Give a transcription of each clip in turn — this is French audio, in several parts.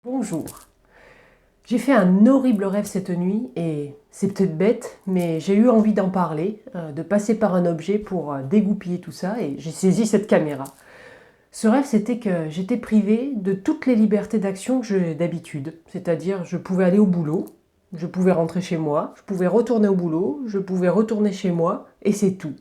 Bonjour. J'ai fait un horrible rêve cette nuit et c'est peut-être bête, mais j'ai eu envie d'en parler, de passer par un objet pour dégoupiller tout ça et j'ai saisi cette caméra. Ce rêve, c'était que j'étais privée de toutes les libertés d'action que j'ai d'habitude. C'est-à-dire, je pouvais aller au boulot, je pouvais rentrer chez moi, je pouvais retourner au boulot, je pouvais retourner chez moi et c'est tout.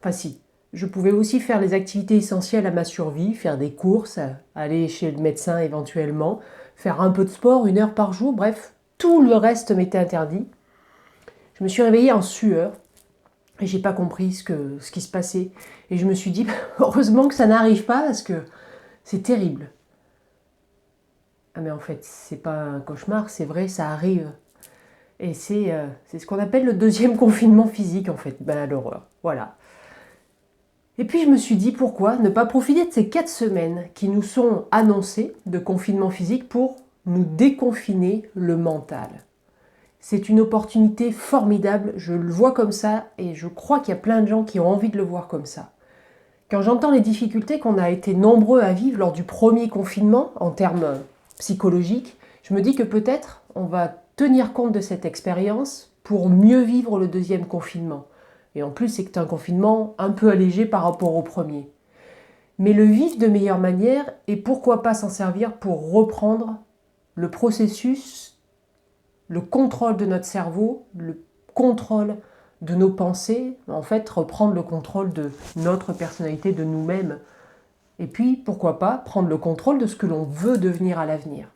Enfin si, je pouvais aussi faire les activités essentielles à ma survie, faire des courses, aller chez le médecin éventuellement, faire un peu de sport, 1 heure par jour, bref, tout le reste m'était interdit. Je me suis réveillée en sueur et j'ai pas compris ce qui se passait. Et je me suis dit, heureusement que ça n'arrive pas parce que c'est terrible. Ah mais en fait, c'est pas un cauchemar, c'est vrai, ça arrive. Et c'est ce qu'on appelle le deuxième confinement physique en fait, ben l'horreur, voilà. Et puis je me suis dit pourquoi ne pas profiter de ces 4 semaines qui nous sont annoncées de confinement physique pour nous déconfiner le mental. C'est une opportunité formidable, je le vois comme ça et je crois qu'il y a plein de gens qui ont envie de le voir comme ça. Quand j'entends les difficultés qu'on a été nombreux à vivre lors du premier confinement en termes psychologiques, je me dis que peut-être on va tenir compte de cette expérience pour mieux vivre le deuxième confinement. Et en plus, c'est un confinement un peu allégé par rapport au premier. Mais le vivre de meilleure manière et pourquoi pas s'en servir pour reprendre le processus, le contrôle de notre cerveau, le contrôle de nos pensées, en fait reprendre le contrôle de notre personnalité, de nous-mêmes. Et puis, pourquoi pas, prendre le contrôle de ce que l'on veut devenir à l'avenir.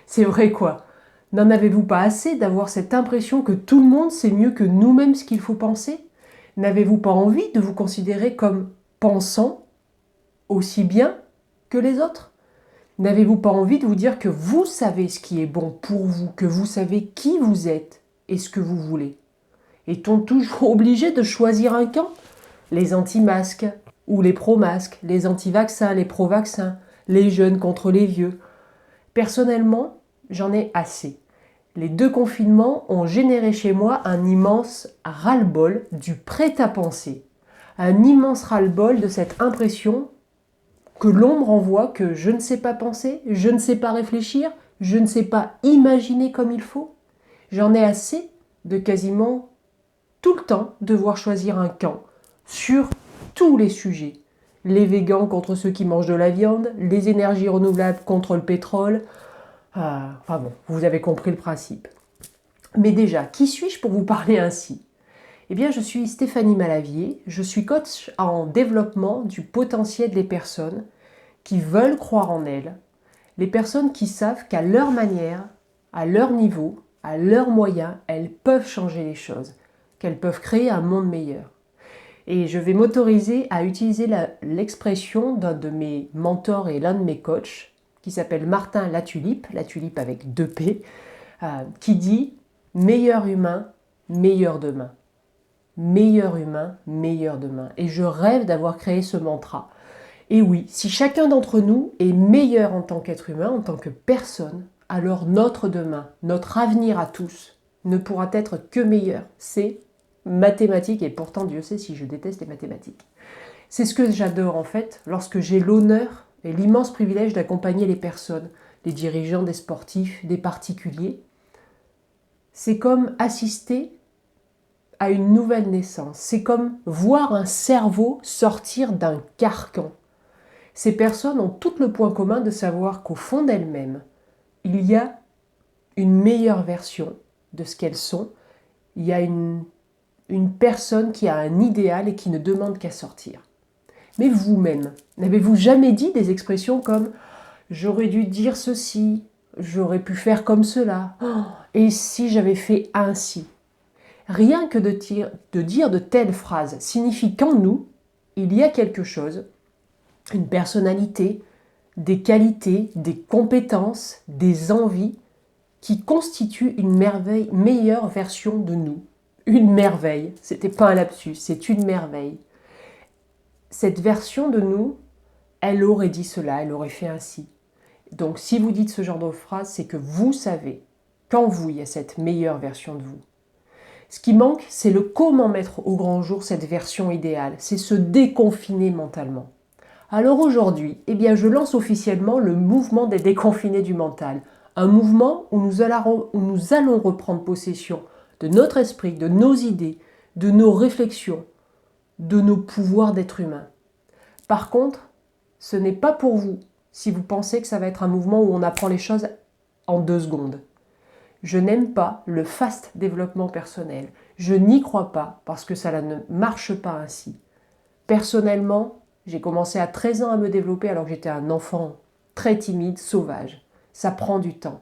C'est vrai quoi. N'en avez-vous pas assez d'avoir cette impression que tout le monde sait mieux que nous-mêmes ce qu'il faut penser? N'avez-vous pas envie de vous considérer comme pensant aussi bien que les autres? N'avez-vous pas envie de vous dire que vous savez ce qui est bon pour vous, que vous savez qui vous êtes et ce que vous voulez? Est-on toujours obligé de choisir un camp? Les anti-masques ou les pro-masques, les anti-vaccins, les pro-vaccins, les jeunes contre les vieux. Personnellement, j'en ai assez. Les 2 confinements ont généré chez moi un immense ras-le-bol du prêt-à-penser. Un immense ras-le-bol de cette impression que l'on me renvoie que je ne sais pas penser, je ne sais pas réfléchir, je ne sais pas imaginer comme il faut. J'en ai assez de quasiment tout le temps devoir choisir un camp sur tous les sujets. Les végans contre ceux qui mangent de la viande, les énergies renouvelables contre le pétrole. Enfin bon, vous avez compris le principe. Mais déjà, qui suis-je pour vous parler ainsi? Eh bien, je suis Stéphanie Malavier, je suis coach en développement du potentiel des personnes qui veulent croire en elles, les personnes qui savent qu'à leur manière, à leur niveau, à leurs moyens, elles peuvent changer les choses, qu'elles peuvent créer un monde meilleur. Et je vais m'autoriser à utiliser l'expression d'un de mes mentors et l'un de mes coachs, qui s'appelle Martin Latulippe avec 2 P, qui dit « meilleur humain, meilleur demain ». Meilleur humain, meilleur demain. Et je rêve d'avoir créé ce mantra. Et oui, si chacun d'entre nous est meilleur en tant qu'être humain, en tant que personne, alors notre demain, notre avenir à tous, ne pourra être que meilleur. C'est mathématique, et pourtant Dieu sait si je déteste les mathématiques. C'est ce que j'adore en fait, lorsque j'ai l'honneur et l'immense privilège d'accompagner les personnes, les dirigeants, des sportifs, des particuliers. C'est comme assister à une nouvelle naissance. C'est comme voir un cerveau sortir d'un carcan. Ces personnes ont tout le point commun de savoir qu'au fond d'elles-mêmes, il y a une meilleure version de ce qu'elles sont. Il y a une personne qui a un idéal et qui ne demande qu'à sortir. Mais vous-même, n'avez-vous jamais dit des expressions comme « j'aurais dû dire ceci, j'aurais pu faire comme cela, et si j'avais fait ainsi ?» Rien que de dire de telles phrases signifie qu'en nous, il y a quelque chose, une personnalité, des qualités, des compétences, des envies qui constituent une meilleure version de nous. Une merveille, c'était pas un lapsus, c'est une merveille. Cette version de nous, elle aurait dit cela, elle aurait fait ainsi. Donc si vous dites ce genre de phrase, c'est que vous savez qu'en vous, il y a cette meilleure version de vous. Ce qui manque, c'est le comment mettre au grand jour cette version idéale, c'est se déconfiner mentalement. Alors aujourd'hui, eh bien, je lance officiellement le mouvement des déconfinés du mental. Un mouvement où nous allons reprendre possession de notre esprit, de nos idées, de nos réflexions, de nos pouvoirs d'être humain. Par contre, ce n'est pas pour vous si vous pensez que ça va être un mouvement où on apprend les choses en 2 secondes. Je n'aime pas le fast développement personnel. Je n'y crois pas parce que ça ne marche pas ainsi. Personnellement, j'ai commencé à 13 ans à me développer alors que j'étais un enfant très timide, sauvage. Ça prend du temps,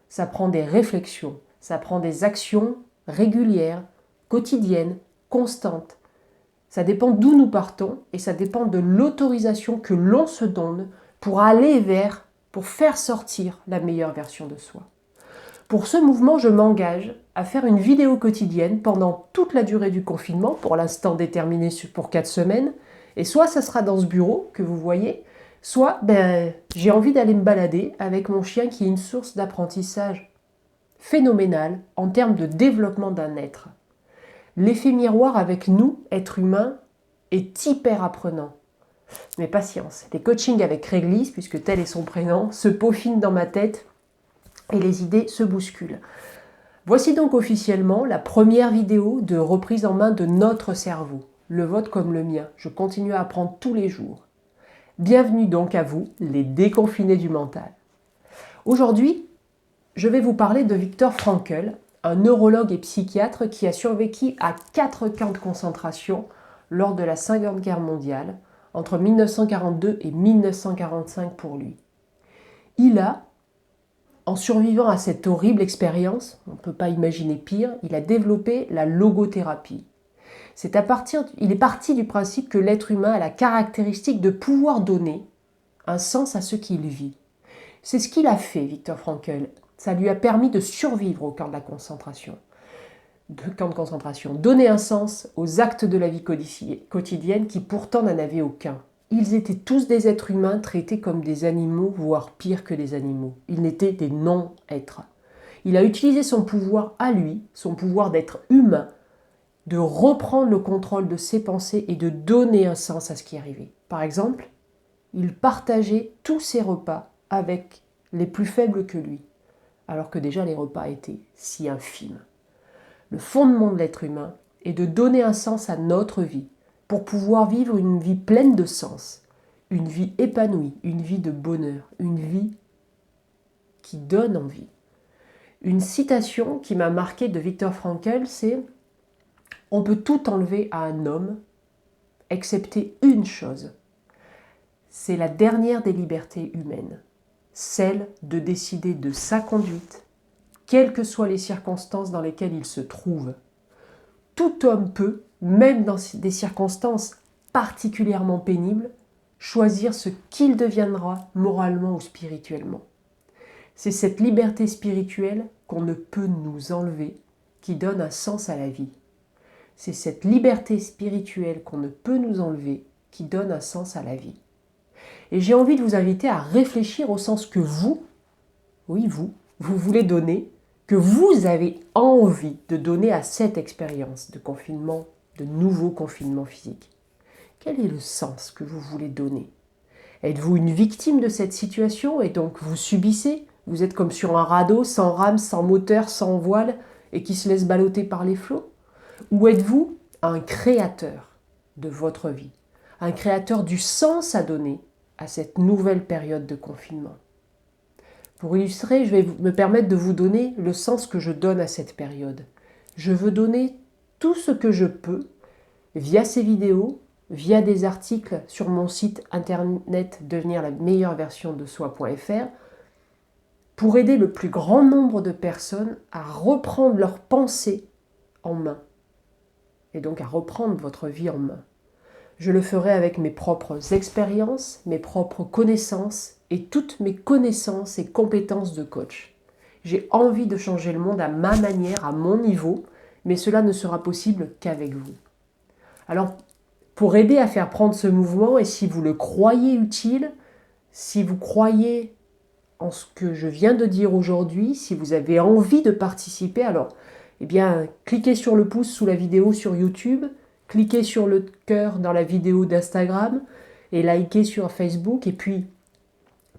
ça prend des réflexions, ça prend des actions régulières, quotidiennes, constantes. Ça dépend d'où nous partons et ça dépend de l'autorisation que l'on se donne pour aller vers, pour faire sortir la meilleure version de soi. Pour ce mouvement, je m'engage à faire une vidéo quotidienne pendant toute la durée du confinement, pour l'instant déterminé pour 4 semaines, et soit ça sera dans ce bureau que vous voyez, soit j'ai envie d'aller me balader avec mon chien qui est une source d'apprentissage phénoménale en termes de développement d'un être. L'effet miroir avec nous, êtres humains, est hyper apprenant. Mais patience, les coachings avec Réglisse, puisque tel est son prénom, se peaufinent dans ma tête et les idées se bousculent. Voici donc officiellement la première vidéo de reprise en main de notre cerveau, le vôtre comme le mien. Je continue à apprendre tous les jours. Bienvenue donc à vous, les déconfinés du mental. Aujourd'hui, je vais vous parler de Viktor Frankl, un neurologue et psychiatre qui a survécu à 4 camps de concentration lors de la Seconde Guerre mondiale, entre 1942 et 1945 pour lui. Il a, en survivant à cette horrible expérience, on ne peut pas imaginer pire, il a développé la logothérapie. Il est parti du principe que l'être humain a la caractéristique de pouvoir donner un sens à ce qu'il vit. C'est ce qu'il a fait, Viktor Frankl. Ça lui a permis de survivre au camp de concentration. Donner un sens aux actes de la vie quotidienne qui pourtant n'en avaient aucun. Ils étaient tous des êtres humains traités comme des animaux, voire pire que des animaux. Ils n'étaient des non-êtres. Il a utilisé son pouvoir à lui, son pouvoir d'être humain, de reprendre le contrôle de ses pensées et de donner un sens à ce qui arrivait. Par exemple, il partageait tous ses repas avec les plus faibles que lui, alors que déjà les repas étaient si infimes. Le fondement de l'être humain est de donner un sens à notre vie pour pouvoir vivre une vie pleine de sens, une vie épanouie, une vie de bonheur, une vie qui donne envie. Une citation qui m'a marquée de Viktor Frankl, c'est « On peut tout enlever à un homme, excepté une chose. C'est la dernière des libertés humaines, celle de décider de sa conduite, quelles que soient les circonstances dans lesquelles il se trouve. Tout homme peut, même dans des circonstances particulièrement pénibles, choisir ce qu'il deviendra moralement ou spirituellement. C'est cette liberté spirituelle qu'on ne peut nous enlever qui donne un sens à la vie. C'est cette liberté spirituelle qu'on ne peut nous enlever qui donne un sens à la vie. Et j'ai envie de vous inviter à réfléchir au sens que vous voulez donner, que vous avez envie de donner à cette expérience de confinement, de nouveau confinement physique. Quel est le sens que vous voulez donner? Êtes-vous une victime de cette situation et donc vous subissez? Vous êtes comme sur un radeau, sans rame, sans moteur, sans voile et qui se laisse balloter par les flots? Ou êtes-vous un créateur de votre vie? Un créateur du sens à donner à cette nouvelle période de confinement? Pour illustrer, je vais me permettre de vous donner le sens que je donne à cette période. Je veux donner tout ce que je peux via ces vidéos, via des articles sur mon site internet devenir la meilleure version de soi.fr pour aider le plus grand nombre de personnes à reprendre leurs pensées en main et donc à reprendre votre vie en main. Je le ferai avec mes propres expériences, mes propres connaissances et toutes mes connaissances et compétences de coach. J'ai envie de changer le monde à ma manière, à mon niveau, mais cela ne sera possible qu'avec vous. Alors, pour aider à faire prendre ce mouvement, et si vous le croyez utile, si vous croyez en ce que je viens de dire aujourd'hui, si vous avez envie de participer, alors, cliquez sur le pouce sous la vidéo sur YouTube, cliquez sur le cœur dans la vidéo d'Instagram et likez sur Facebook. Et puis,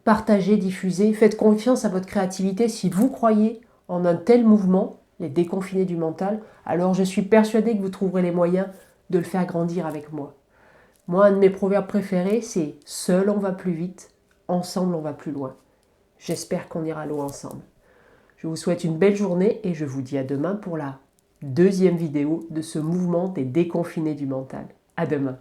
partagez, diffusez, faites confiance à votre créativité. Si vous croyez en un tel mouvement, les déconfinés du mental, alors je suis persuadée que vous trouverez les moyens de le faire grandir avec moi. Moi, un de mes proverbes préférés, c'est « Seul on va plus vite, ensemble on va plus loin ». J'espère qu'on ira loin ensemble. Je vous souhaite une belle journée et je vous dis à demain pour la deuxième vidéo de ce mouvement des déconfinés du mental. À demain.